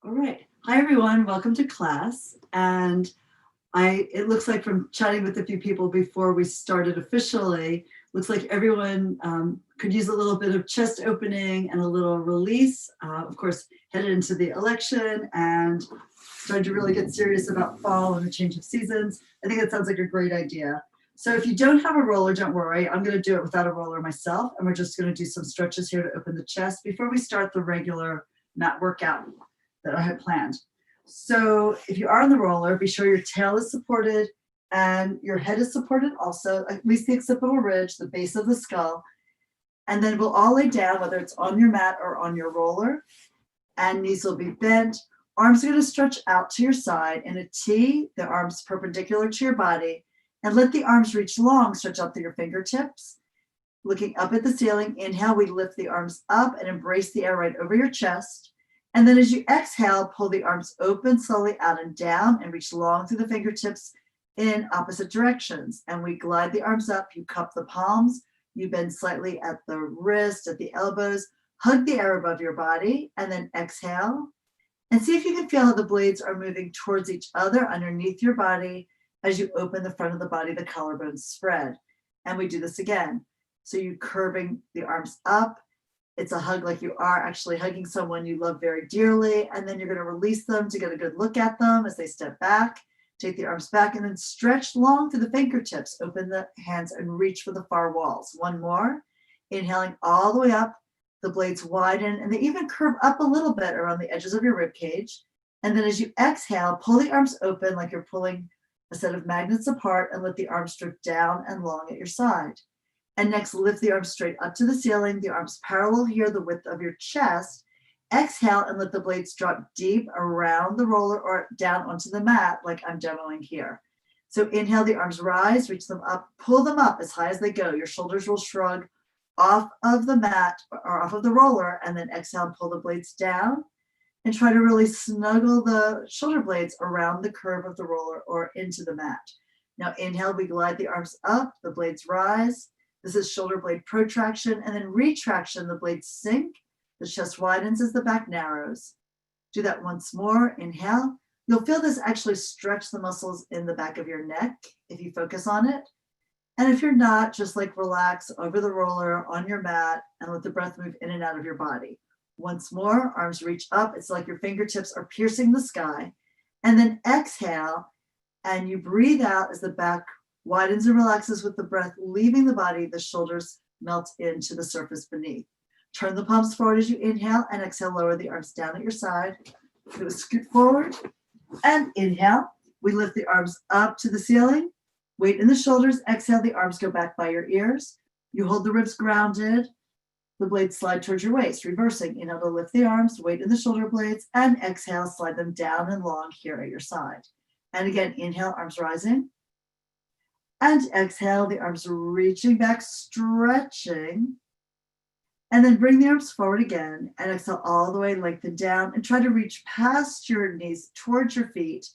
All right. Hi, everyone. Welcome to class. And it looks like from chatting with a few people before we started officially, looks like everyone could use a little bit of chest opening and a little release. Of course, headed into the election and starting to really get serious about fall and the change of seasons. I think that sounds like a great idea. So if you don't have a roller, don't worry. I'm going to do it without a roller myself. And we're just going to do some stretches here to open the chest before we start the regular mat workout that I had planned. So if you are on the roller, be sure your tail is supported and your head is supported also, at least the occipital ridge, the base of the skull. And then we'll all lay down, whether it's on your mat or on your roller, and knees will be bent. Arms are going to stretch out to your side in a T, the arms perpendicular to your body, and let the arms reach long, stretch out to your fingertips. Looking up at the ceiling, inhale, we lift the arms up and embrace the air right over your chest. And then as you exhale, pull the arms open slowly out and down and reach long through the fingertips in opposite directions. And we glide the arms up, you cup the palms, you bend slightly at the wrist, at the elbows, hug the air above your body, and then exhale. And see if you can feel how the blades are moving towards each other underneath your body as you open the front of the body, the collarbones spread. And we do this again. So you curving the arms up. It's a hug like you are actually hugging someone you love very dearly. And then you're going to release them to get a good look at them as they step back. Take the arms back and then stretch long through the fingertips. Open the hands and reach for the far walls. One more. Inhaling all the way up. The blades widen and they even curve up a little bit around the edges of your rib cage. And then as you exhale, pull the arms open like you're pulling a set of magnets apart and let the arms drift down and long at your side. And next, lift the arms straight up to the ceiling. The arms parallel here, the width of your chest. Exhale and let the blades drop deep around the roller or down onto the mat like I'm demoing here. So inhale, the arms rise, reach them up, pull them up as high as they go. Your shoulders will shrug off of the mat or off of the roller, and then exhale, pull the blades down and try to really snuggle the shoulder blades around the curve of the roller or into the mat. Now inhale, we glide the arms up, the blades rise. This is shoulder blade protraction, and then retraction, the blades sink, the chest widens as the back narrows. Do that once more, inhale. You'll feel this actually stretch the muscles in the back of your neck if you focus on it. And if you're not, just like relax over the roller on your mat and let the breath move in and out of your body. Once more, arms reach up. It's like your fingertips are piercing the sky. And then exhale, and you breathe out as the back widens and relaxes with the breath leaving the body. The shoulders melt into the surface beneath. Turn the palms forward as you inhale and exhale, lower the arms down at your side. Do a scoot forward and inhale. We lift the arms up to the ceiling. Weight in the shoulders. Exhale, the arms go back by your ears. You hold the ribs grounded. The blades slide towards your waist, reversing. Inhale to lift the arms, weight in the shoulder blades, and exhale, slide them down and long here at your side. And again, inhale, arms rising. And exhale, the arms reaching back, stretching. And then bring the arms forward again and exhale all the way, lengthen down and try to reach past your knees towards your feet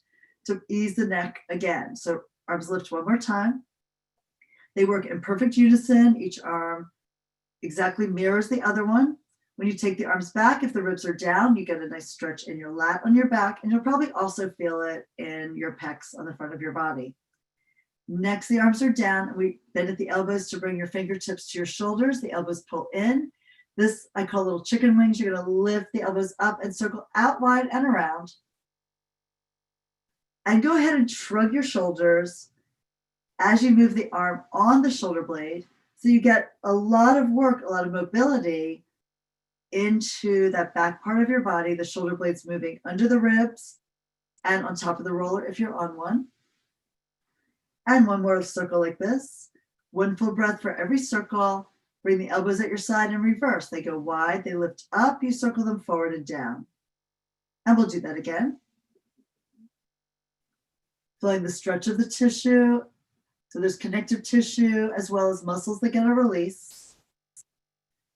to ease the neck again. So arms lift one more time. They work in perfect unison. Each arm exactly mirrors the other one. When you take the arms back, if the ribs are down, you get a nice stretch in your lat on your back, and you'll probably also feel it in your pecs on the front of your body. Next, the arms are down, and we bend at the elbows to bring your fingertips to your shoulders. The elbows pull in. This I call little chicken wings. You're going to lift the elbows up and circle out wide and around. And go ahead and shrug your shoulders as you move the arm on the shoulder blade. So you get a lot of work, a lot of mobility into that back part of your body, the shoulder blades moving under the ribs and on top of the roller if you're on one. And one more circle like this. One full breath for every circle. Bring the elbows at your side and reverse. They go wide, they lift up, you circle them forward and down. And we'll do that again. Feeling the stretch of the tissue. So there's connective tissue as well as muscles that get a release.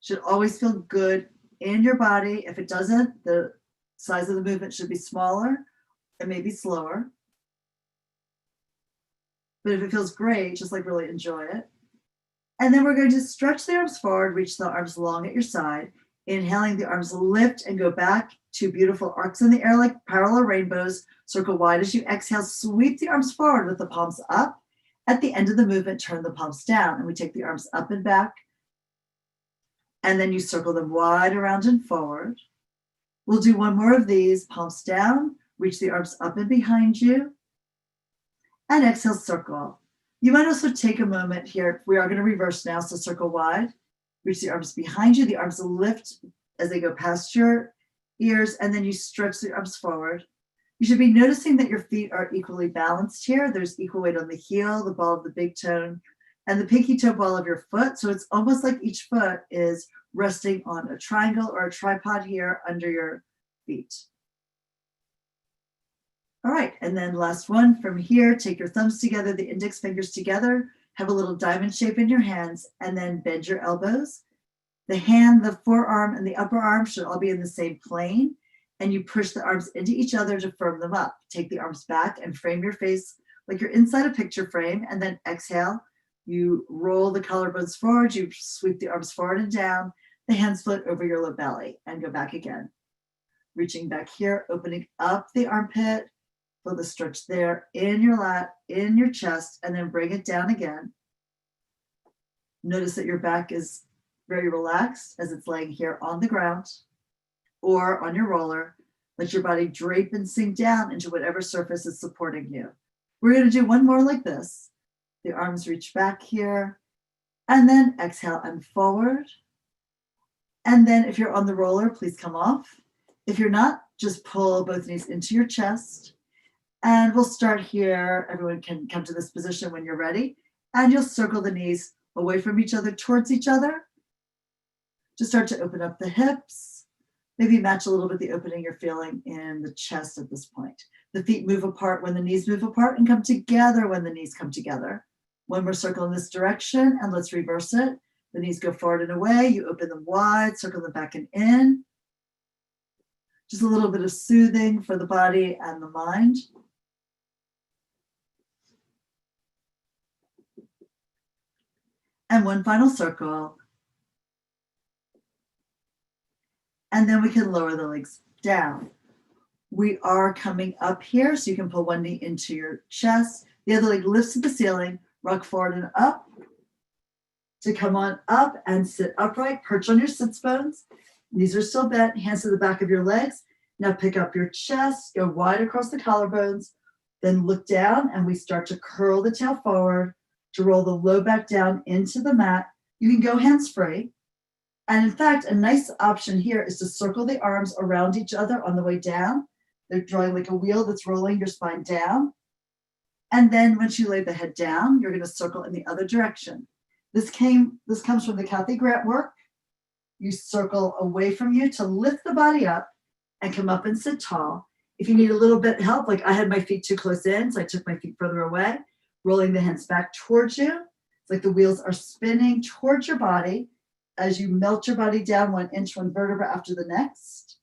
Should always feel good in your body. If it doesn't, the size of the movement should be smaller and maybe slower. But if it feels great, just like really enjoy it. And then we're going to stretch the arms forward, reach the arms long at your side. Inhaling, the arms lift and go back. Two beautiful arcs in the air like parallel rainbows. Circle wide as you exhale. Sweep the arms forward with the palms up. At the end of the movement, turn the palms down, and we take the arms up and back. And then you circle them wide around and forward. We'll do one more of these. Palms down, reach the arms up and behind you. And exhale, circle. You might also take a moment here. We are going to reverse now, so circle wide. Reach the arms behind you. The arms lift as they go past your ears, and then you stretch the arms forward. You should be noticing that your feet are equally balanced here. There's equal weight on the heel, the ball of the big toe, and the pinky toe ball of your foot. So it's almost like each foot is resting on a triangle or a tripod here under your feet. All right, and then last one from here, take your thumbs together, the index fingers together, have a little diamond shape in your hands, and then bend your elbows. The hand, the forearm, and the upper arm should all be in the same plane, and you push the arms into each other to firm them up. Take the arms back and frame your face like you're inside a picture frame, and then exhale. You roll the collarbones forward, you sweep the arms forward and down, the hands float over your low belly, and go back again. Reaching back here, opening up the armpit, feel the stretch there in your lat, in your chest, and then bring it down again. Notice that your back is very relaxed as it's laying here on the ground or on your roller. Let your body drape and sink down into whatever surface is supporting you. We're going to do one more like this. The arms reach back here, and then exhale and forward. And then if you're on the roller, please come off. If you're not, just pull both knees into your chest. And we'll start here. Everyone can come to this position when you're ready. And you'll circle the knees away from each other, towards each other. Just start to open up the hips. Maybe match a little bit the opening you're feeling in the chest at this point. The feet move apart when the knees move apart and come together when the knees come together. One more circle in this direction, and let's reverse it. The knees go forward and away. You open them wide, circle them back and in. Just a little bit of soothing for the body and the mind. And one final circle. And then we can lower the legs down. We are coming up here, so you can pull one knee into your chest. The other leg lifts to the ceiling, rock forward and up. To come on up and sit upright, perch on your sits bones. Knees are still bent, hands to the back of your legs. Now pick up your chest, go wide across the collarbones, then look down, and we start to curl the tail forward to roll the low back down into the mat. You can go hands-free. And in fact, a nice option here is to circle the arms around each other on the way down. They're drawing like a wheel that's rolling your spine down. And then once you lay the head down, you're going to circle in the other direction. This comes from the Cathy Grant work. You circle away from you to lift the body up and come up and sit tall. If you need a little bit of help, like I had my feet too close in, so I took my feet further away, rolling the hands back towards you. It's like the wheels are spinning towards your body as you melt your body down 1 inch, one vertebra after the next.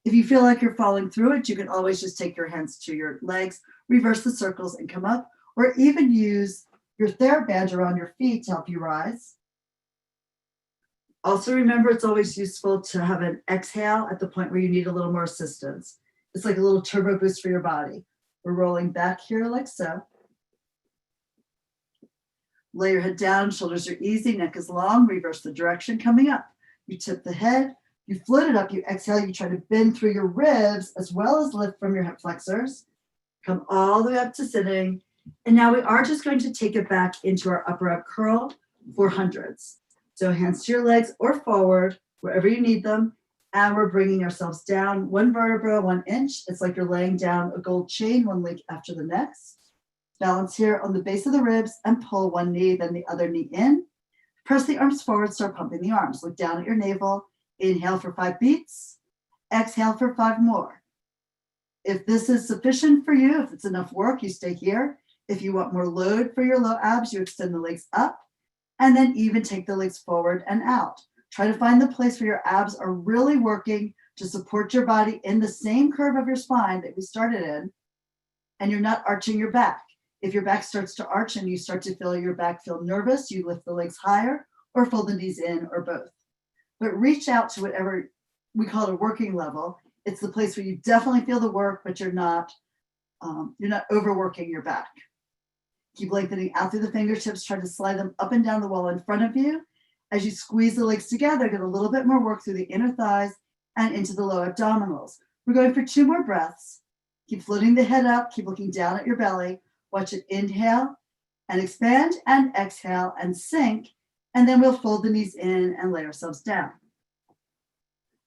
If you feel like you're falling through it, you can always just take your hands to your legs, reverse the circles and come up, or even use your TheraBand around your feet to help you rise. Also remember, it's always useful to have an exhale at the point where you need a little more assistance. It's like a little turbo boost for your body. We're rolling back here like so. Lay your head down, shoulders are easy, neck is long, reverse the direction coming up. You tip the head, you float it up, you exhale, you try to bend through your ribs as well as lift from your hip flexors. Come all the way up to sitting. And now we are just going to take it back into our upper up curl for hundreds. So hands to your legs or forward, wherever you need them. And we're bringing ourselves down 1 vertebra, 1 inch. It's like you're laying down a gold chain, one link after the next. Balance here on the base of the ribs and pull one knee, then the other knee in. Press the arms forward, start pumping the arms. Look down at your navel. Inhale for 5 beats. Exhale for 5 more. If this is sufficient for you, if it's enough work, you stay here. If you want more load for your low abs, you extend the legs up and then even take the legs forward and out. Try to find the place where your abs are really working to support your body in the same curve of your spine that we started in, and you're not arching your back. If your back starts to arch and you start to feel your back feel nervous, you lift the legs higher or fold the knees in or both. but reach out to whatever we call it a working level. It's the place where you definitely feel the work, but you're not overworking your back. Keep lengthening out through the fingertips. Try to slide them up and down the wall in front of you. As you squeeze the legs together, get a little bit more work through the inner thighs and into the low abdominals. We're going for 2 more breaths. Keep floating the head up. Keep looking down at your belly. Watch it inhale and expand and exhale and sink. And then we'll fold the knees in and lay ourselves down.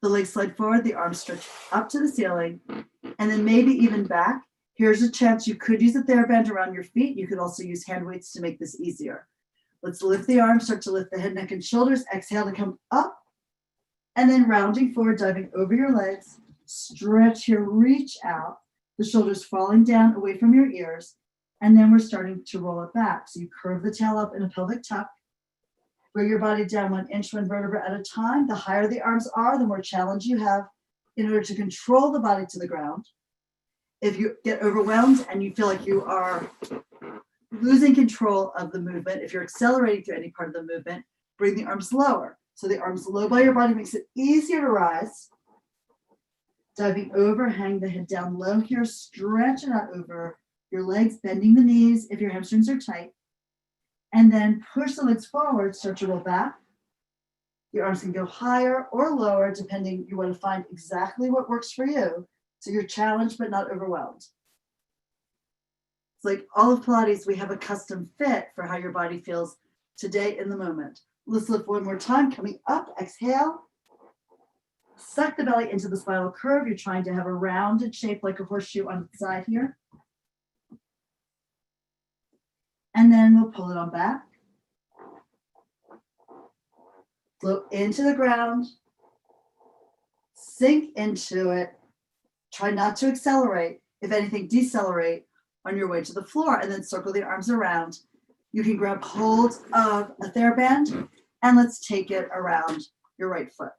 The legs slide forward, the arms stretch up to the ceiling, and then maybe even back. Here's a chance you could use a TheraBand around your feet. You could also use hand weights to make this easier. Let's lift the arms, start to lift the head, neck, and shoulders. Exhale to come up, and then rounding forward, diving over your legs. Stretch here, reach out. The shoulders falling down away from your ears, and then we're starting to roll it back. So you curve the tail up in a pelvic tuck. Bring your body down 1 inch, 1 vertebra at a time. The higher the arms are, the more challenge you have in order to control the body to the ground. If you get overwhelmed and you feel like you are losing control of the movement, if you're accelerating through any part of the movement, bring the arms lower. So the arms low by your body makes it easier to rise. Diving over, hang the head down low here, stretch it out over your legs, bending the knees if your hamstrings are tight. And then push the legs forward, start to roll back. Your arms can go higher or lower, depending. You want to find exactly what works for you. So you're challenged but not overwhelmed. It's like all of Pilates, we have a custom fit for how your body feels today in the moment. Let's lift 1 more time, coming up, exhale. Suck the belly into the spinal curve. You're trying to have a rounded shape like a horseshoe on the side here. And then we'll pull it on back. Float into the ground. Sink into it. Try not to accelerate. If anything, decelerate on your way to the floor, and then circle the arms around. You can grab hold of a TheraBand, and let's take it around your right foot.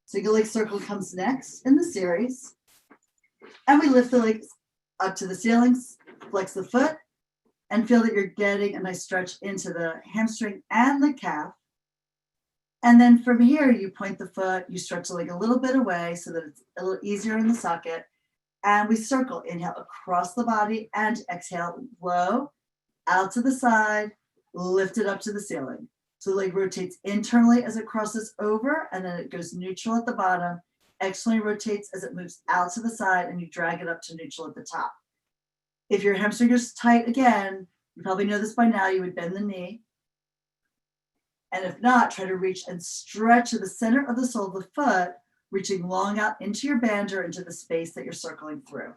Single leg circle comes next in the series. And we lift the legs up to the ceilings, flex the foot, and feel that you're getting a nice stretch into the hamstring and the calf. And then from here, you point the foot, you stretch the leg a little bit away so that it's a little easier in the socket. And we circle, inhale across the body and exhale low, out to the side, lift it up to the ceiling. So the leg rotates internally as it crosses over, and then it goes neutral at the bottom. Externally rotates as it moves out to the side, and you drag it up to neutral at the top. If your hamstring is tight again, you probably know this by now, you would bend the knee. And if not, try to reach and stretch to the center of the sole of the foot, reaching long out into your band or into the space that you're circling through.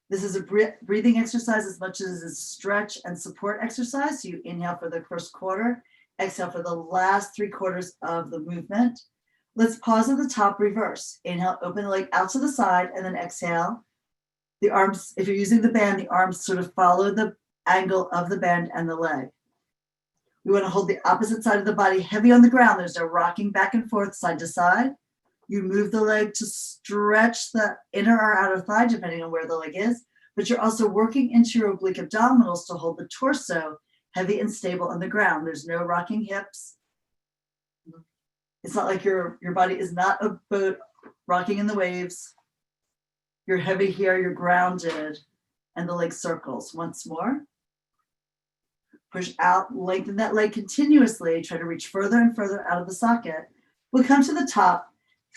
This is a breathing exercise as much as a stretch and support exercise. So you inhale for the first quarter, exhale for the last 3 quarters of the movement. Let's pause at the top, reverse. Inhale, open the leg out to the side, and then exhale. The arms, if you're using the band, the arms sort of follow the angle of the band and the leg. We want to hold the opposite side of the body heavy on the ground. There's no rocking back and forth, side to side. You move the leg to stretch the inner or outer thigh, depending on where the leg is, but you're also working into your oblique abdominals to hold the torso heavy and stable on the ground. There's no rocking hips. It's not like your body is not a boat rocking in the waves. You're heavy here, you're grounded, and the leg circles. Once more. Push out, lengthen that leg continuously. Try to reach further and further out of the socket. We'll come to the top,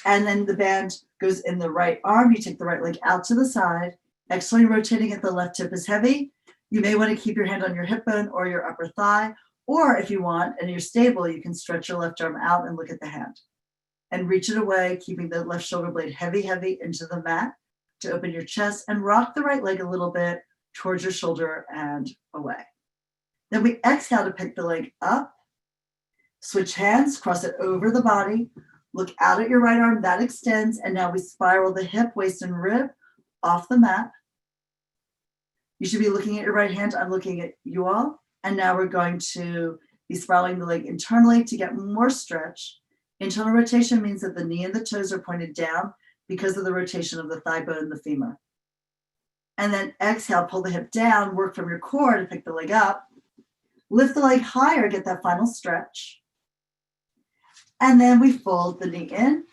and then the band goes in the right arm. You take the right leg out to the side. Externally rotating it, the left hip is heavy. You may want to keep your hand on your hip bone or your upper thigh, or if you want and you're stable, you can stretch your left arm out and look at the hand. And reach it away, keeping the left shoulder blade heavy into the mat to open your chest, and rock the right leg a little bit towards your shoulder and away. Then we exhale to pick the leg up, switch hands, cross it over the body, look out at your right arm, that extends, and now we spiral the hip, waist, and rib off the mat. You should be looking at your right hand. I'm looking at you all. And now we're going to be spiraling the leg internally to get more stretch. Internal rotation means that the knee and the toes are pointed down because of the rotation of the thigh bone and the femur. And then exhale, pull the hip down, work from your core to pick the leg up. Lift the leg higher, get that final stretch. And then we fold the knee in,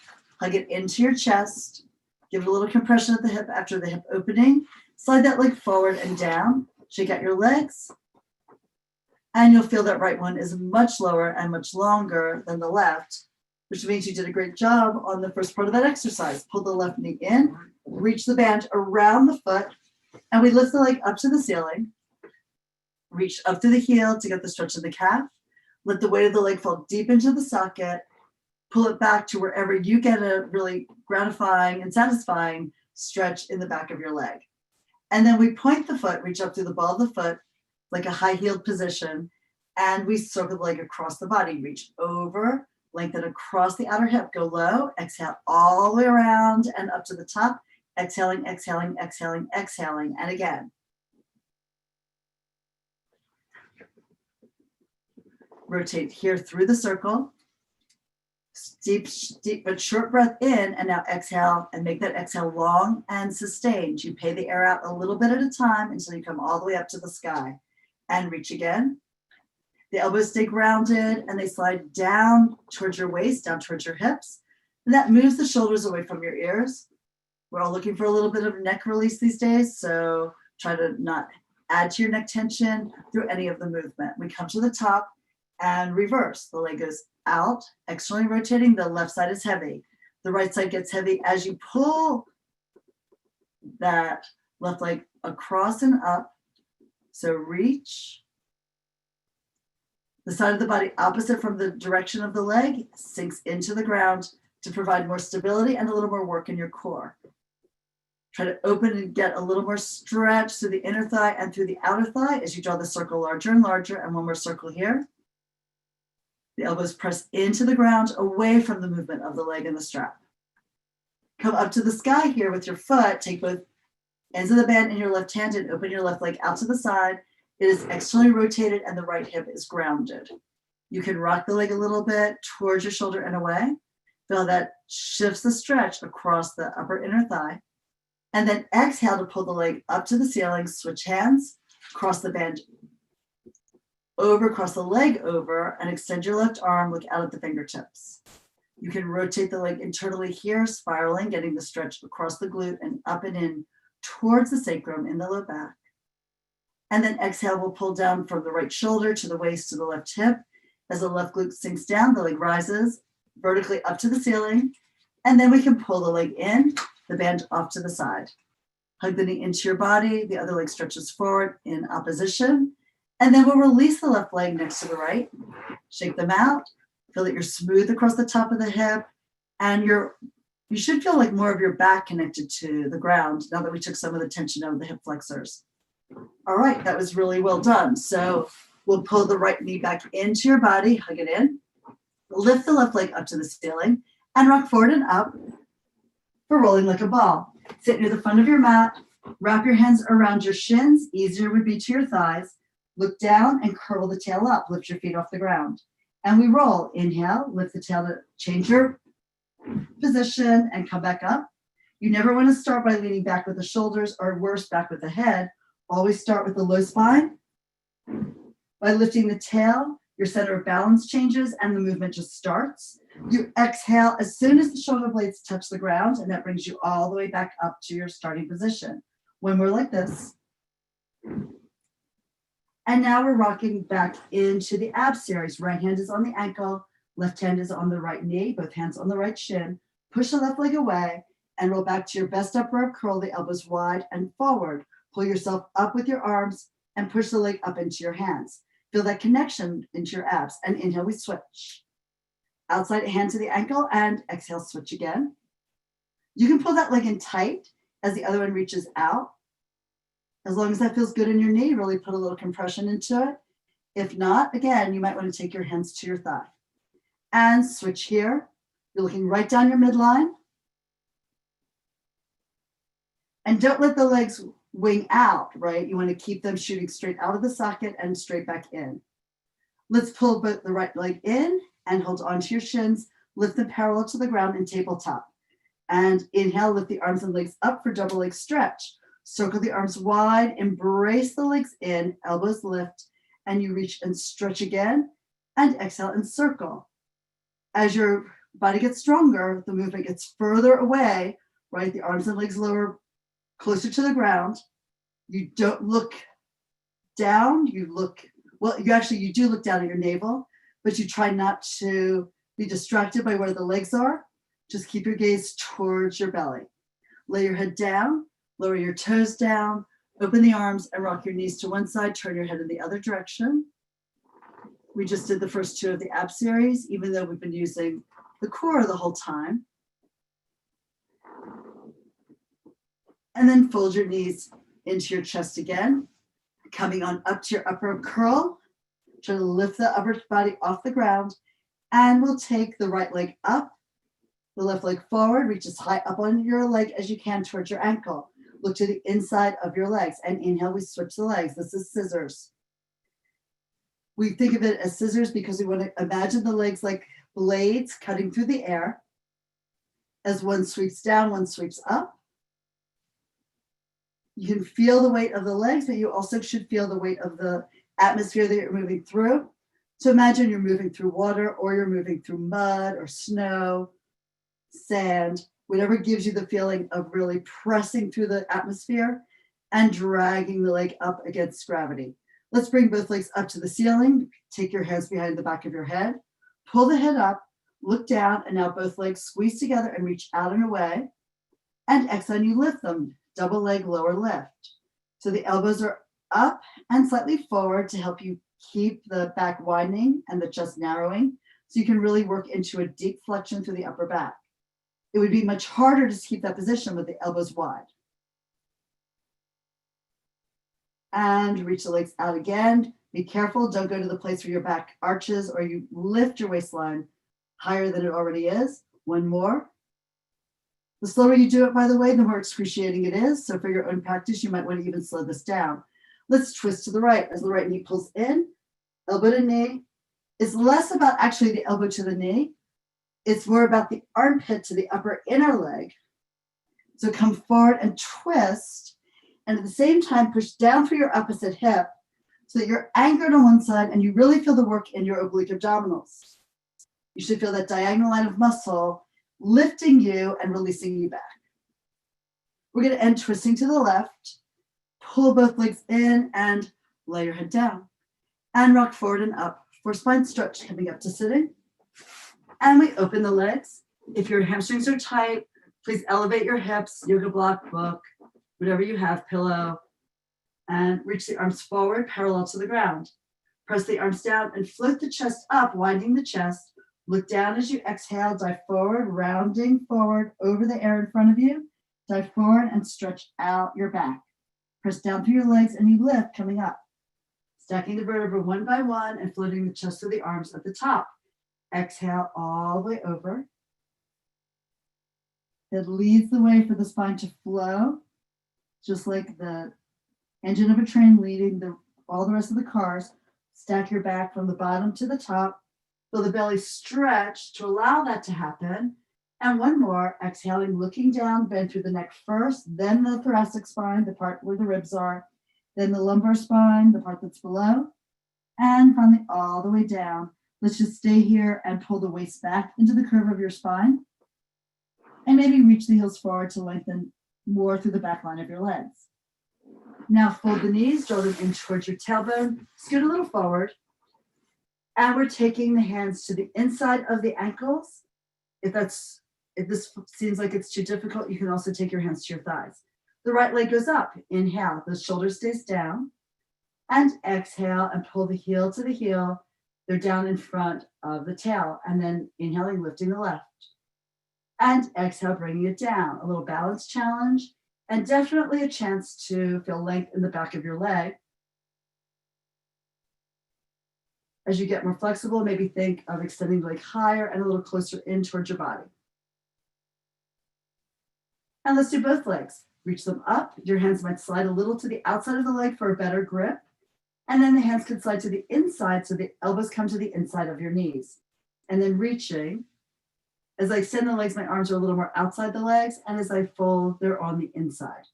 hug it into your chest, give it a little compression at the hip after the hip opening, slide that leg forward and down, shake out your legs, and you'll feel that right one is much lower and much longer than the left, which means you did a great job on the first part of that exercise. Pull the left knee in, reach the band around the foot, and we lift the leg up to the ceiling, reach up through the heel to get the stretch of the calf, let the weight of the leg fall deep into the socket, pull it back to wherever you get a really gratifying and satisfying stretch in the back of your leg. And then we point the foot, reach up through the ball of the foot, like a high-heeled position, and we circle the leg across the body, reach over, lengthen across the outer hip, go low, exhale all the way around and up to the top, exhaling, exhaling, exhaling, exhaling, and again. Rotate here through the circle. Deep but short breath in, and now exhale, and make that exhale long and sustained. You pay the air out a little bit at a time until you come all the way up to the sky. And reach again. The elbows stay grounded and they slide down towards your waist, down towards your hips. And that moves the shoulders away from your ears. We're all looking for a little bit of neck release these days, so try to not add to your neck tension through any of the movement. We come to the top and reverse. The leg goes out, externally rotating. The left side is heavy. The right side gets heavy as you pull that left leg across and up. So reach. The side of the body opposite from the direction of the leg sinks into the ground to provide more stability and a little more work in your core. Try to open and get a little more stretch through the inner thigh and through the outer thigh as you draw the circle larger and larger. And one more circle here. The elbows press into the ground away from the movement of the leg and the strap. Come up to the sky here with your foot. Take both ends of the band in your left hand and open your left leg out to the side. It is externally rotated and the right hip is grounded. You can rock the leg a little bit towards your shoulder and away. Feel that shifts the stretch across the upper inner thigh. And then exhale to pull the leg up to the ceiling. Switch hands, cross the band over, cross the leg over, and extend your left arm, look out at the fingertips. You can rotate the leg internally here, spiraling, getting the stretch across the glute and up and in towards the sacrum in the low back. And then exhale, we'll pull down from the right shoulder to the waist to the left hip. As the left glute sinks down, the leg rises vertically up to the ceiling. And then we can pull the leg in, the band off to the side. Hug the knee into your body. The other leg stretches forward in opposition. And then we'll release the left leg next to the right. Shake them out. Feel that you're smooth across the top of the hip. And you should feel like more of your back connected to the ground now that we took some of the tension out of the hip flexors. All right, that was really well done. So we'll pull the right knee back into your body, hug it in. Lift the left leg up to the ceiling and rock forward and up for rolling like a ball. Sit near the front of your mat. Wrap your hands around your shins. Easier would be to your thighs. Look down and curl the tail up. Lift your feet off the ground. And we roll. Inhale, lift the tail to change your position and come back up. You never want to start by leaning back with the shoulders or worse, back with the head. Always start with the low spine. By lifting the tail, your center of balance changes and the movement just starts. You exhale as soon as the shoulder blades touch the ground, and that brings you all the way back up to your starting position. When we're like this. And now we're rocking back into the ab series. Right hand is on the ankle, left hand is on the right knee, both hands on the right shin. Push the left leg away and roll back to your best upper curl, the elbows wide and forward. Pull yourself up with your arms and push the leg up into your hands. Feel that connection into your abs. And inhale, we switch. Outside hand to the ankle and exhale, switch again. You can pull that leg in tight as the other one reaches out. As long as that feels good in your knee, really put a little compression into it. If not, again, you might want to take your hands to your thigh. And switch here. You're looking right down your midline. And don't let the legs wing out, right? You want to keep them shooting straight out of the socket and straight back in. Let's pull both the right leg in and hold onto your shins. Lift them parallel to the ground in tabletop. And inhale, lift the arms and legs up for double leg stretch. Circle the arms wide, embrace the legs in, elbows lift, and you reach and stretch again, and exhale and circle. As your body gets stronger, the movement gets further away, right? The arms and legs lower, closer to the ground. You don't look down, you do look down at your navel, but you try not to be distracted by where the legs are. Just keep your gaze towards your belly. Lay your head down, lower your toes down, open the arms and rock your knees to one side, turn your head in the other direction. We just did the first 2 of the ab series, even though we've been using the core the whole time. And then fold your knees into your chest again, coming on up to your upper curl. Try to lift the upper body off the ground, and we'll take the right leg up, the left leg forward, reach as high up on your leg as you can towards your ankle. Look to the inside of your legs, and inhale, we switch the legs. This is scissors. We think of it as scissors because we want to imagine the legs like blades cutting through the air. As one sweeps down, one sweeps up. You can feel the weight of the legs, but you also should feel the weight of the atmosphere that you're moving through. So imagine you're moving through water, or you're moving through mud or snow, sand, whatever gives you the feeling of really pressing through the atmosphere and dragging the leg up against gravity. Let's bring both legs up to the ceiling. Take your hands behind the back of your head. Pull the head up, look down, and now both legs squeeze together and reach out and away. And exhale, you lift them. Double leg, lower lift. So the elbows are up and slightly forward to help you keep the back widening and the chest narrowing, so you can really work into a deep flexion through the upper back. It would be much harder to keep that position with the elbows wide. And reach the legs out again. Be careful, don't go to the place where your back arches or you lift your waistline higher than it already is. One more. The slower you do it, by the way, the more excruciating it is. So for your own practice, you might want to even slow this down. Let's twist to the right as the right knee pulls in, elbow to knee. It's less about actually the elbow to the knee. It's more about the armpit to the upper inner leg. So come forward and twist, and at the same time, push down through your opposite hip so that you're anchored on one side and you really feel the work in your oblique abdominals. You should feel that diagonal line of muscle lifting you and releasing you back. We're going to end twisting to the left. Pull both legs in and lay your head down. And rock forward and up for spine stretch, coming up to sitting. And we open the legs. If your hamstrings are tight, please elevate your hips, yoga block, book, whatever you have, pillow, and reach the arms forward, parallel to the ground. Press the arms down and float the chest up, winding the chest. Look down as you exhale, dive forward, rounding forward over the air in front of you. Dive forward and stretch out your back. Press down through your legs and you lift, coming up. Stacking the vertebrae one by one and floating the chest to the arms at the top. Exhale all the way over. It leads the way for the spine to flow, just like the engine of a train leading all the rest of the cars. Stack your back from the bottom to the top. Feel the belly stretch to allow that to happen. And one more, exhaling, looking down, bend through the neck first, then the thoracic spine, the part where the ribs are, then the lumbar spine, the part that's below, and finally all the way down. Let's just stay here and pull the waist back into the curve of your spine. And maybe reach the heels forward to lengthen more through the back line of your legs. Now fold the knees, draw them in towards your tailbone, scoot a little forward. And we're taking the hands to the inside of the ankles. If this seems like it's too difficult, you can also take your hands to your thighs. The right leg goes up. Inhale, the shoulder stays down. And exhale and pull the heel to the heel. They're down in front of the tail. And then inhaling, lifting the left. And exhale, bringing it down. A little balance challenge. And definitely a chance to feel length in the back of your leg. As you get more flexible, maybe think of extending the leg higher and a little closer in towards your body. And let's do both legs. Reach them up. Your hands might slide a little to the outside of the leg for a better grip. And then the hands can slide to the inside so the elbows come to the inside of your knees. And then reaching. As I extend the legs, my arms are a little more outside the legs. And as I fold, they're on the inside.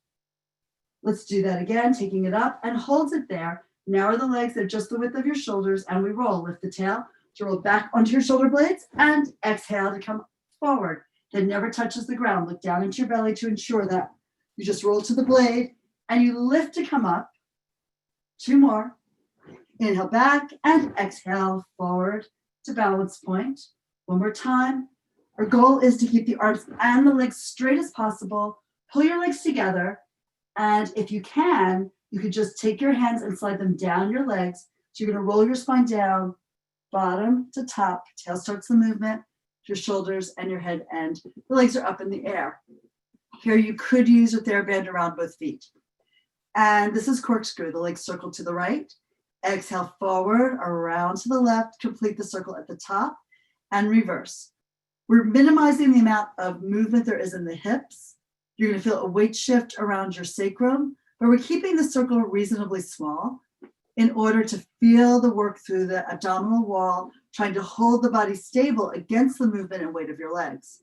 Let's do that again, taking it up and hold it there. Narrow the legs, they're just the width of your shoulders, and we roll. Lift the tail, to roll back onto your shoulder blades, and exhale to come forward. That never touches the ground. Look down into your belly to ensure that you just roll to the blade and you lift to come up. 2 more. Inhale back and exhale forward to balance point. 1 more time. Our goal is to keep the arms and the legs straight as possible. Pull your legs together. And if you can just take your hands and slide them down your legs. So you're going to roll your spine down, bottom to top. Tail starts the movement. Your shoulders and your head end. The legs are up in the air. Here you could use a TheraBand around both feet. And this is corkscrew. The legs circle to the right. Exhale forward, around to the left. Complete the circle at the top and reverse. We're minimizing the amount of movement there is in the hips. You're going to feel a weight shift around your sacrum, but we're keeping the circle reasonably small in order to feel the work through the abdominal wall, trying to hold the body stable against the movement and weight of your legs.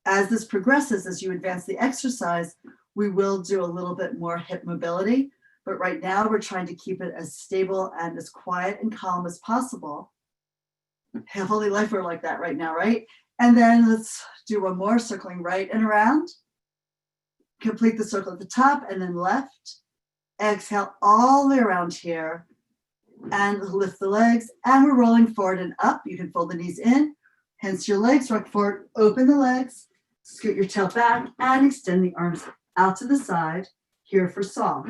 As this progresses, as you advance the exercise, we will do a little bit more hip mobility, but right now we're trying to keep it as stable and as quiet and calm as possible. Have only life we're like that right now, right? And then let's do 1 more, circling right and around. Complete the circle at the top and then left. Exhale all the way around here and lift the legs, and we're rolling forward and up. You can fold the knees in, hence your legs, rock forward, open the legs, scoot your tail back and extend the arms out to the side here for saw.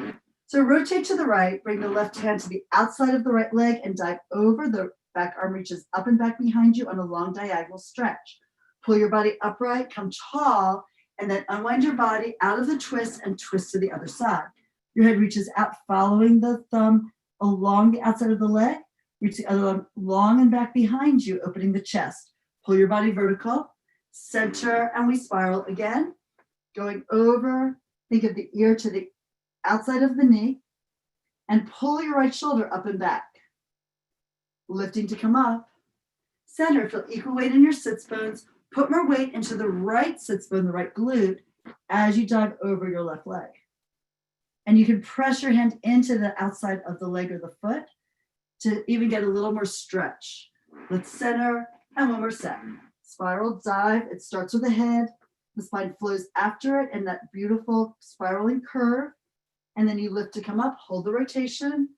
So rotate to the right, bring the left hand to the outside of the right leg and dive over. The back arm reaches up and back behind you on a long diagonal stretch. Pull your body upright, come tall, and then unwind your body out of the twist and twist to the other side. Your head reaches out, following the thumb along the outside of the leg. Reach the other arm long and back behind you, opening the chest. Pull your body vertical, center, and we spiral again. Going over, think of the ear to the outside of the knee, and pull your right shoulder up and back. Lifting to come up. Center, feel equal weight in your sits bones. Put more weight into the right sits bone, the right glute, as you dive over your left leg. And you can press your hand into the outside of the leg or the foot to even get a little more stretch. Let's center, and 1 more set. Spiral dive, it starts with the head. The spine flows after it in that beautiful spiraling curve. And then you lift to come up, hold the rotation,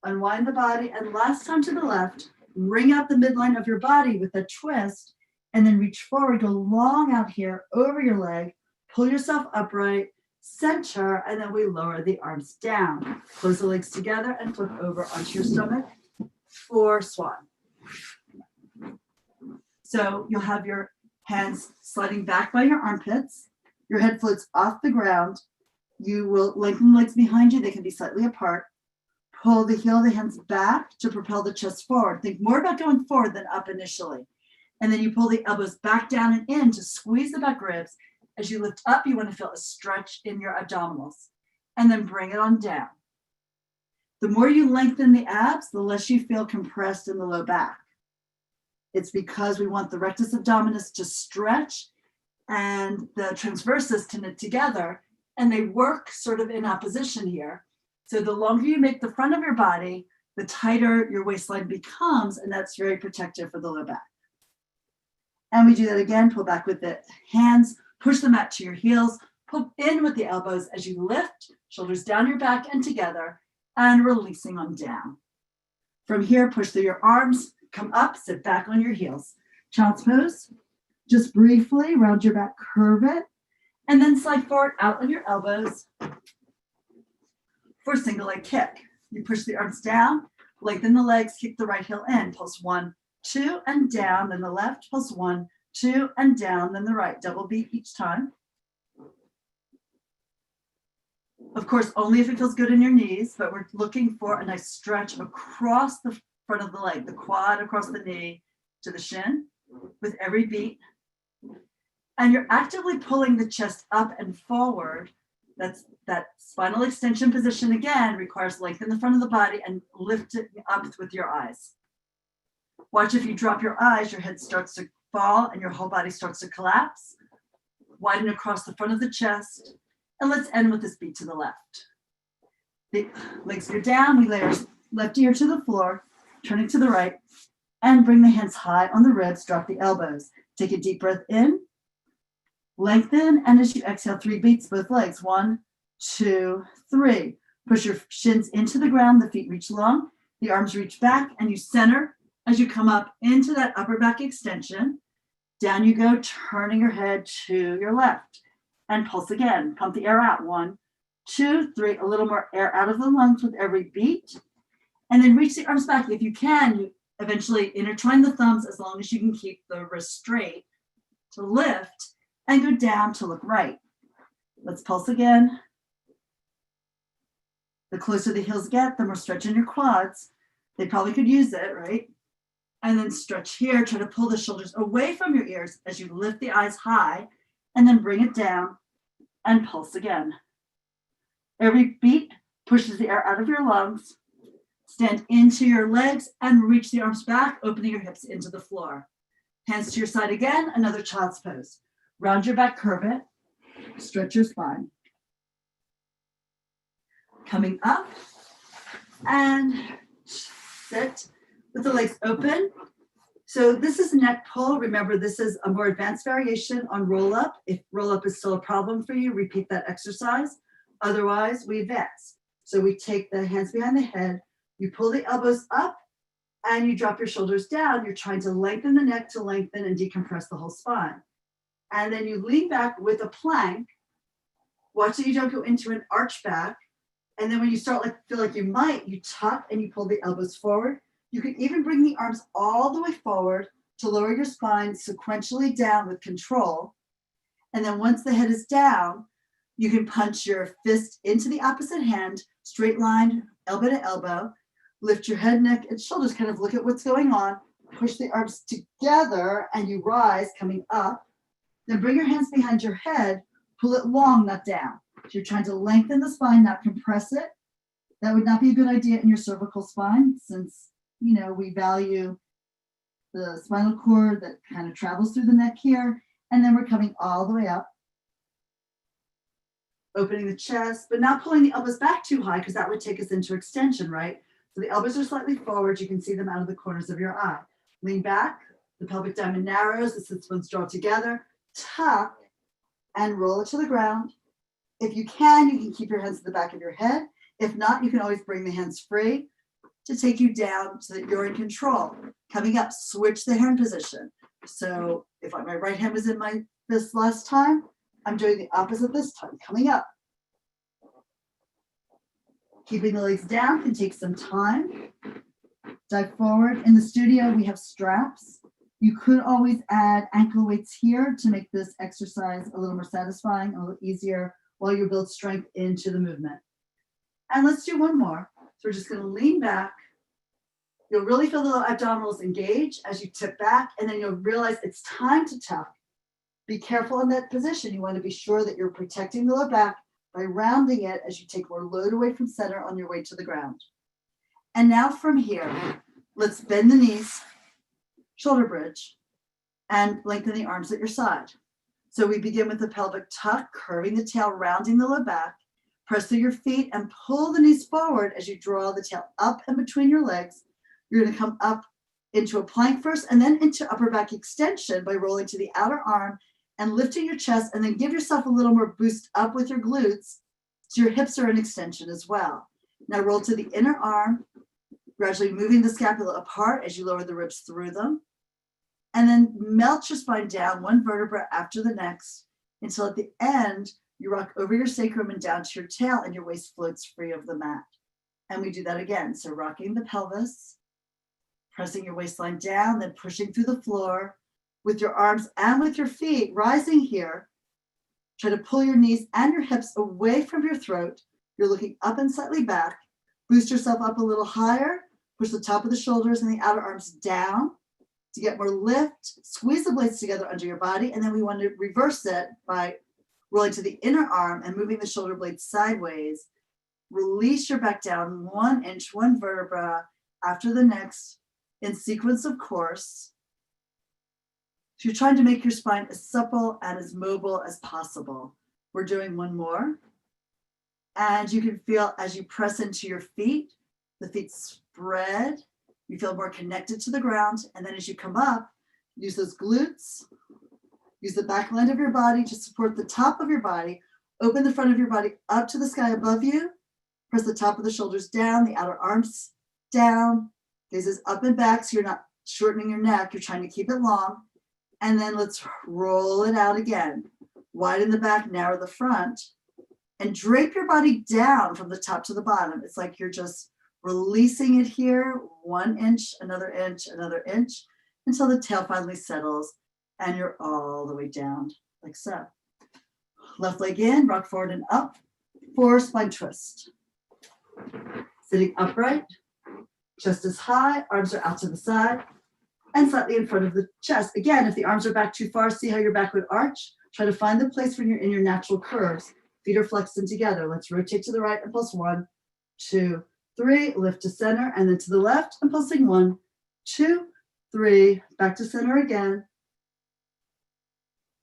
unwind the body, and last time to the left, ring out the midline of your body with a twist, and then reach forward, go long out here over your leg, pull yourself upright, center, and then we lower the arms down. Close the legs together and flip over onto your stomach for swan. So you'll have your hands sliding back by your armpits. Your head floats off the ground. You will lengthen the legs behind you. They can be slightly apart. Pull the heel of the hands back to propel the chest forward. Think more about going forward than up initially. And then you pull the elbows back down and in to squeeze the back ribs. As you lift up, you want to feel a stretch in your abdominals. And then bring it on down. The more you lengthen the abs, the less you feel compressed in the low back. It's because we want the rectus abdominis to stretch and the transversus to knit together, and they work sort of in opposition here. So the longer you make the front of your body, the tighter your waistline becomes, and that's very protective for the low back. And we do that again, pull back with the hands, push the mat to your heels, pull in with the elbows as you lift, shoulders down your back and together, and releasing on down. From here, push through your arms, come up, sit back on your heels. Child's pose, just briefly round your back, curve it, and then slide forward out on your elbows for single leg kick. You push the arms down, lengthen the legs, kick the right heel in, pulse 1, 2, and down, then the left, pulse 1, 2, and down, then the right, double beat each time. Of course, only if it feels good in your knees, but we're looking for a nice stretch across the front of the leg, the quad across the knee to the shin with every beat. And you're actively pulling the chest up and forward. That's that spinal extension position again requires length in the front of the body and lift it up with your eyes. Watch if you drop your eyes, your head starts to fall and your whole body starts to collapse. Widen across the front of the chest. And let's end with this beat to the left. The legs go down, we lay our left ear to the floor. turning to the right, and bring the hands high on the ribs, drop the elbows. Take a deep breath in, lengthen, and as you exhale, 3 beats, both legs. 1, 2, 3. Push your shins into the ground, the feet reach long, the arms reach back, and you center as you come up into that upper back extension. Down you go, turning your head to your left. And pulse again. Pump the air out. 1, 2, 3. A little more air out of the lungs with every beat. And then reach the arms back. If you can, you eventually intertwine the thumbs as long as you can keep the wrist straight to lift and go down to look right. Let's pulse again. The closer the heels get, the more stretch in your quads. They probably could use it, right? And then stretch here. Try to pull the shoulders away from your ears as you lift the eyes high and then bring it down and pulse again. Every beat pushes the air out of your lungs. Stand into your legs and reach the arms back, opening your hips into the floor. Hands to your side again, another child's pose. Round your back, curve it. Stretch your spine. Coming up and sit with the legs open. So this is neck pull. Remember, this is a more advanced variation on roll up. If roll up is still a problem for you, repeat that exercise. Otherwise, we advance. So we take the hands behind the head, you pull the elbows up, and you drop your shoulders down. You're trying to lengthen the neck to lengthen and decompress the whole spine. And then you lean back with a plank. Watch that you don't go into an arch back. And then when you start feel like you might, you tuck and you pull the elbows forward. You can even bring the arms all the way forward to lower your spine sequentially down with control. And then once the head is down, you can punch your fist into the opposite hand, straight line, elbow to elbow. Lift your head, neck, and shoulders, kind of look at what's going on. Push the arms together and you rise coming up. Then bring your hands behind your head, pull it long, not down. So you're trying to lengthen the spine, not compress it. That would not be a good idea in your cervical spine since, we value the spinal cord that kind of travels through the neck here. And then we're coming all the way up. Opening the chest, but not pulling the elbows back too high because that would take us into extension, right? So the elbows are slightly forward. You can see them out of the corners of your eye. Lean back. The pelvic diamond narrows. The sit bones draw together. Tuck and roll it to the ground. If you can keep your hands to the back of your head. If not, you can always bring the hands free to take you down so that you're in control. Coming up, switch the hand position. So if my right hand was in my fist last time, I'm doing the opposite this time, coming up. Keeping the legs down can take some time. Dive forward. In the studio, we have straps. You could always add ankle weights here to make this exercise a little more satisfying, a little easier while you build strength into the movement. And let's do one more. So we're just going to lean back. You'll really feel the little abdominals engage as you tip back, and then you'll realize it's time to tuck. Be careful in that position. You want to be sure that you're protecting the low back by rounding it as you take more load away from center on your way to the ground. And now from here, let's bend the knees, shoulder bridge, and lengthen the arms at your side. So we begin with the pelvic tuck, curving the tail, rounding the low back. Press through your feet and pull the knees forward as you draw the tail up and between your legs. You're going to come up into a plank first and then into upper back extension by rolling to the outer arm and lifting your chest, and then give yourself a little more boost up with your glutes so your hips are in extension as well. Now roll to the inner arm, gradually moving the scapula apart as you lower the ribs through them. And then melt your spine down one vertebra after the next until at the end, you rock over your sacrum and down to your tail and your waist floats free of the mat. And we do that again. So rocking the pelvis, pressing your waistline down, then pushing through the floor with your arms and with your feet, rising here. Try to pull your knees and your hips away from your throat. You're looking up and slightly back. Boost yourself up a little higher. Push the top of the shoulders and the outer arms down to get more lift. Squeeze the blades together under your body. And then we want to reverse it by rolling to the inner arm and moving the shoulder blades sideways. Release your back down 1 inch, one vertebra after the next in sequence, of course. So you're trying to make your spine as supple and as mobile as possible. We're doing one more. And you can feel as you press into your feet, the feet spread. You feel more connected to the ground. And then as you come up, use those glutes, use the back line of your body to support the top of your body. Open the front of your body up to the sky above you. Press the top of the shoulders down, the outer arms down, gazes up and back so you're not shortening your neck. You're trying to keep it long. And then let's roll it out again. Widen the back, narrow the front, and drape your body down from the top to the bottom. It's like you're just releasing it here, 1 inch, another inch, another inch, until the tail finally settles and you're all the way down, like so. Left leg in, rock forward and up, 4 spine twist. Sitting upright, chest is high, arms are out to the side, and slightly in front of the chest. Again, if the arms are back too far, see how your back would arch? Try to find the place when you're in your natural curves. Feet are flexed in together. Let's rotate to the right and pulse 1, 2, 3, lift to center, and then to the left and pulsing 1, 2, 3, back to center again.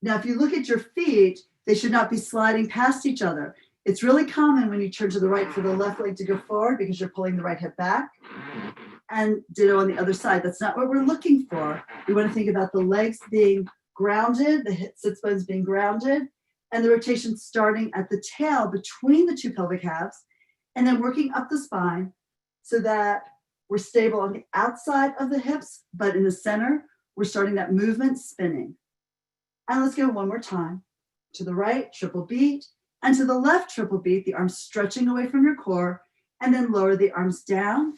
Now, if you look at your feet, they should not be sliding past each other. It's really common when you turn to the right for the left leg to go forward because you're pulling the right hip back. And ditto on the other side. That's not what we're looking for. We want to think about the legs being grounded, the sits bones being grounded, and the rotation starting at the tail between the 2 pelvic halves, and then working up the spine so that we're stable on the outside of the hips, but in the center, we're starting that movement spinning. And let's go one more time. To the right, triple beat, and to the left, triple beat, the arms stretching away from your core, and then lower the arms down,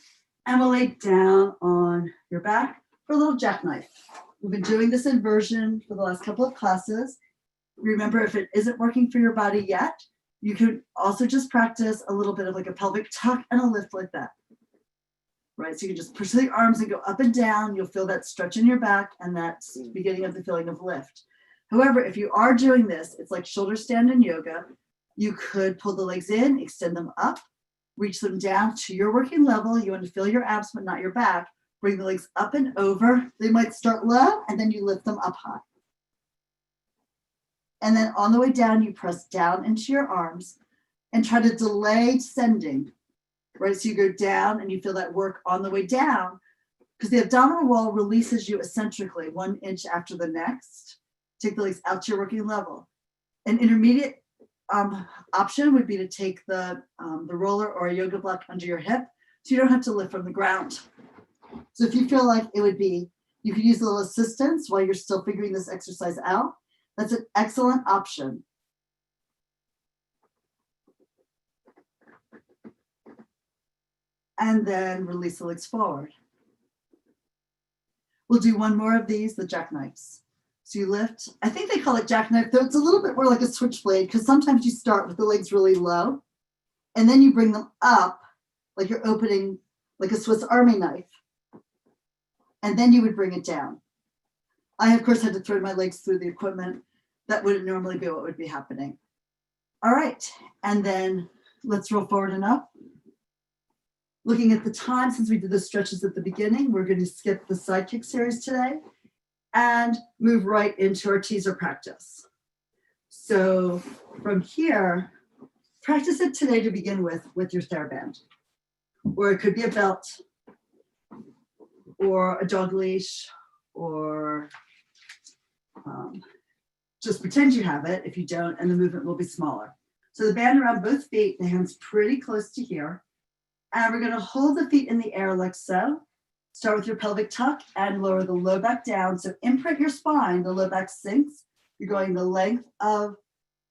and we'll lay down on your back for a little jackknife. We've been doing this inversion for the last couple of classes. Remember, if it isn't working for your body yet, you can also just practice a little bit of like a pelvic tuck and a lift like that. Right, so you can just push the arms and go up and down. You'll feel that stretch in your back, and that's the beginning of the feeling of lift. However, if you are doing this, it's like shoulder stand in yoga. You could pull the legs in, extend them up, reach them down to your working level. You want to feel your abs, but not your back. Bring the legs up and over. They might start low, and then you lift them up high. And then on the way down, you press down into your arms and try to delay descending, right? So you go down and you feel that work on the way down because the abdominal wall releases you eccentrically 1 inch after the next. Take the legs out to your working level. An intermediate option would be to take the roller or a yoga block under your hip so you don't have to lift from the ground. So if you feel like it would be, you could use a little assistance while you're still figuring this exercise out. That's an excellent option. And then release the legs forward. We'll do one more of these, the jackknives. So you lift, I think they call it jackknife, though it's a little bit more like a switchblade because sometimes you start with the legs really low and then you bring them up like you're opening like a Swiss Army knife. And then you would bring it down. I, of course, had to thread my legs through the equipment. That wouldn't normally be what would be happening. All right, and then let's roll forward and up. Looking at the time, since we did the stretches at the beginning, we're going to skip the side kick series today and move right into our teaser practice. So from here, practice it today to begin with your TheraBand. Or it could be a belt, or a dog leash, or just pretend you have it if you don't, and the movement will be smaller. So the band around both feet, the hands pretty close to here. And we're going to hold the feet in the air like so. Start with your pelvic tuck and lower the low back down. So imprint your spine, the low back sinks. You're going the length of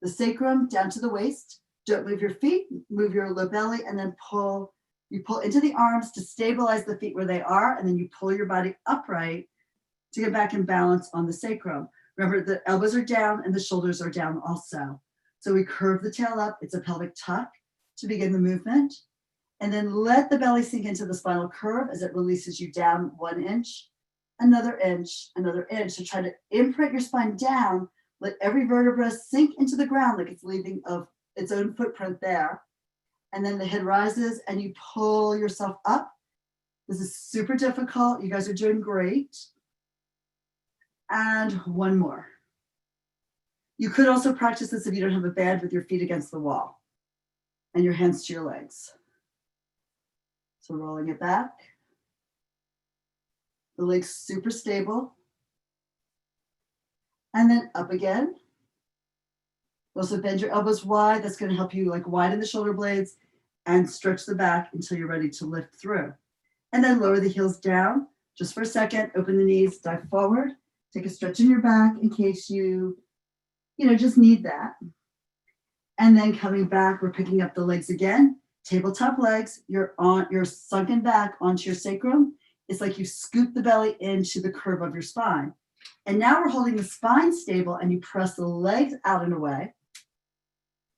the sacrum down to the waist. Don't move your feet, move your low belly, and then pull. You pull into the arms to stabilize the feet where they are, and then you pull your body upright to get back in balance on the sacrum. Remember, the elbows are down and the shoulders are down also. So we curve the tail up. It's a pelvic tuck to begin the movement. And then let the belly sink into the spinal curve as it releases you down 1 inch, another inch, another inch. So try to imprint your spine down. Let every vertebra sink into the ground like it's leaving of its own footprint there. And then the head rises and you pull yourself up. This is super difficult. You guys are doing great. And one more. You could also practice this if you don't have a band with your feet against the wall and your hands to your legs. So rolling it back The legs super stable. And then up again. Also bend your elbows wide. That's going to help you like widen the shoulder blades and stretch the back until you're ready to lift through. And then lower the heels down just for a second. Open the knees, dive forward. Take a stretch in your back in case you just need that. And then coming back, we're picking up the legs again. Tabletop legs. You're sunken back onto your sacrum. It's like you scoop the belly into the curve of your spine. And now we're holding the spine stable and you press the legs out and away.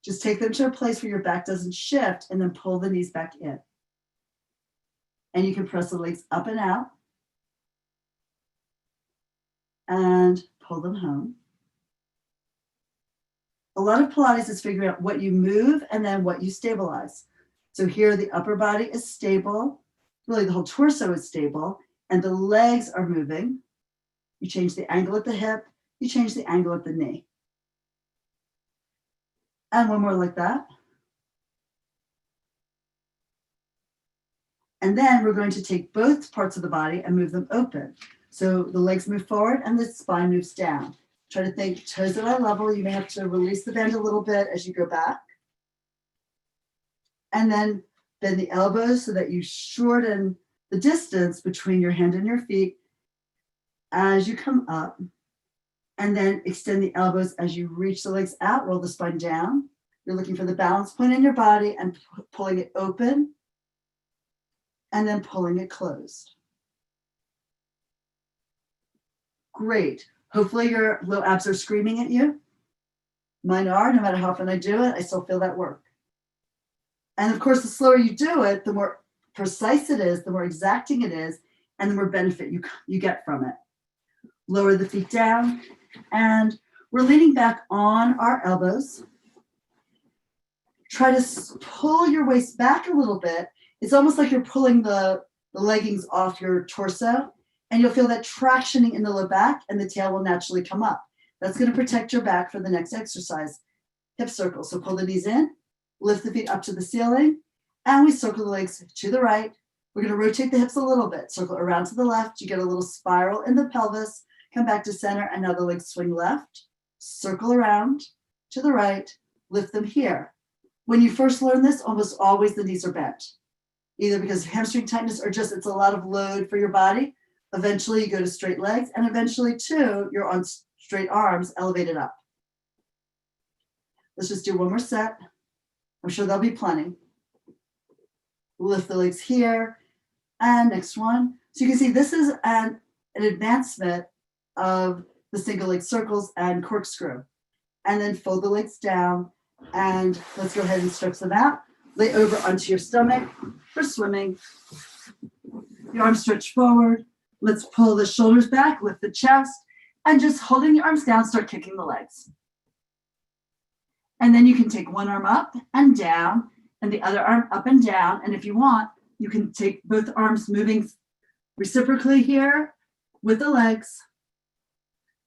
Just take them to a place where your back doesn't shift and then pull the knees back in. And you can press the legs up and out and pull them home. A lot of Pilates is figuring out what you move and then what you stabilize. So here the upper body is stable. Really the whole torso is stable and the legs are moving. You change the angle at the hip. You change the angle at the knee. And one more like that. And then we're going to take both parts of the body and move them open. So the legs move forward and the spine moves down. Try to think toes at eye level. You may have to release the bend a little bit as you go back. And then bend the elbows so that you shorten the distance between your hand and your feet as you come up. And then extend the elbows as you reach the legs out, roll the spine down. You're looking for the balance point in your body and pulling it open and then pulling it closed. Great. Hopefully your low abs are screaming at you. Mine are, no matter how often I do it, I still feel that work. And of course, the slower you do it, the more precise it is, the more exacting it is, and the more benefit you get from it. Lower the feet down, and we're leaning back on our elbows. Try to pull your waist back a little bit. It's almost like you're pulling the leggings off your torso, and you'll feel that tractioning in the low back, and the tail will naturally come up. That's going to protect your back for the next exercise. Hip circle. So pull the knees in, lift the feet up to the ceiling, and we circle the legs to the right. We're going to rotate the hips a little bit. Circle around to the left. You get a little spiral in the pelvis. Come back to center, and now the legs swing left. Circle around to the right. Lift them here. When you first learn this, almost always the knees are bent, either because of hamstring tightness or just it's a lot of load for your body. Eventually you go to straight legs, and eventually too, you're on straight arms elevated up. Let's just do one more set. I'm sure there'll be plenty. Lift the legs here, and next one. So you can see this is an advancement of the single leg circles and corkscrew. And then fold the legs down, and let's go ahead and stretch them out. Lay over onto your stomach for swimming. Your arms stretch forward. Let's pull the shoulders back, lift the chest, and just holding your arms down, start kicking the legs. And then you can take one arm up and down, and the other arm up and down. And if you want, you can take both arms moving reciprocally here with the legs.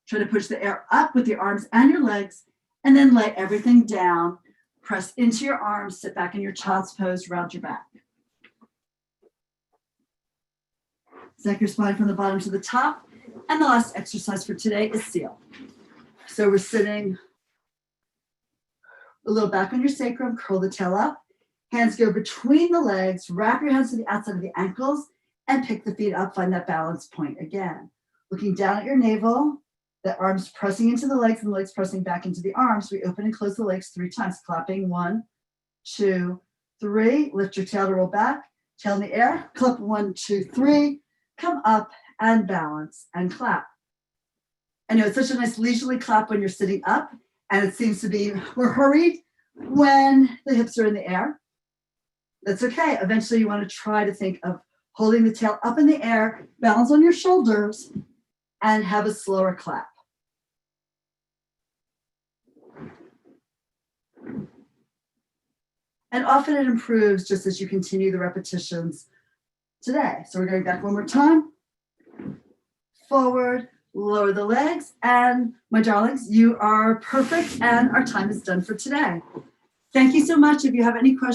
Try to push the air up with your arms and your legs, and then lay everything down. Press into your arms, sit back in your child's pose, round your back. Stack your spine from the bottom to the top. And the last exercise for today is seal. So we're sitting a little back on your sacrum, curl the tail up. Hands go between the legs, wrap your hands to the outside of the ankles, and pick the feet up, find that balance point again. Looking down at your navel, the arms pressing into the legs and the legs pressing back into the arms. We open and close the legs 3 times, clapping 1, 2, 3. Lift your tail to roll back, tail in the air, clap 1, 2, 3. Come up and balance and clap. I know it's such a nice leisurely clap when you're sitting up, and it seems to be we're hurried when the hips are in the air. That's okay. Eventually you want to try to think of holding the tail up in the air, balance on your shoulders, and have a slower clap. And often it improves just as you continue the repetitions today. So we're going back one more time. Forward, lower the legs, and my darlings, you are perfect, and our time is done for today. Thank you so much. If you have any questions,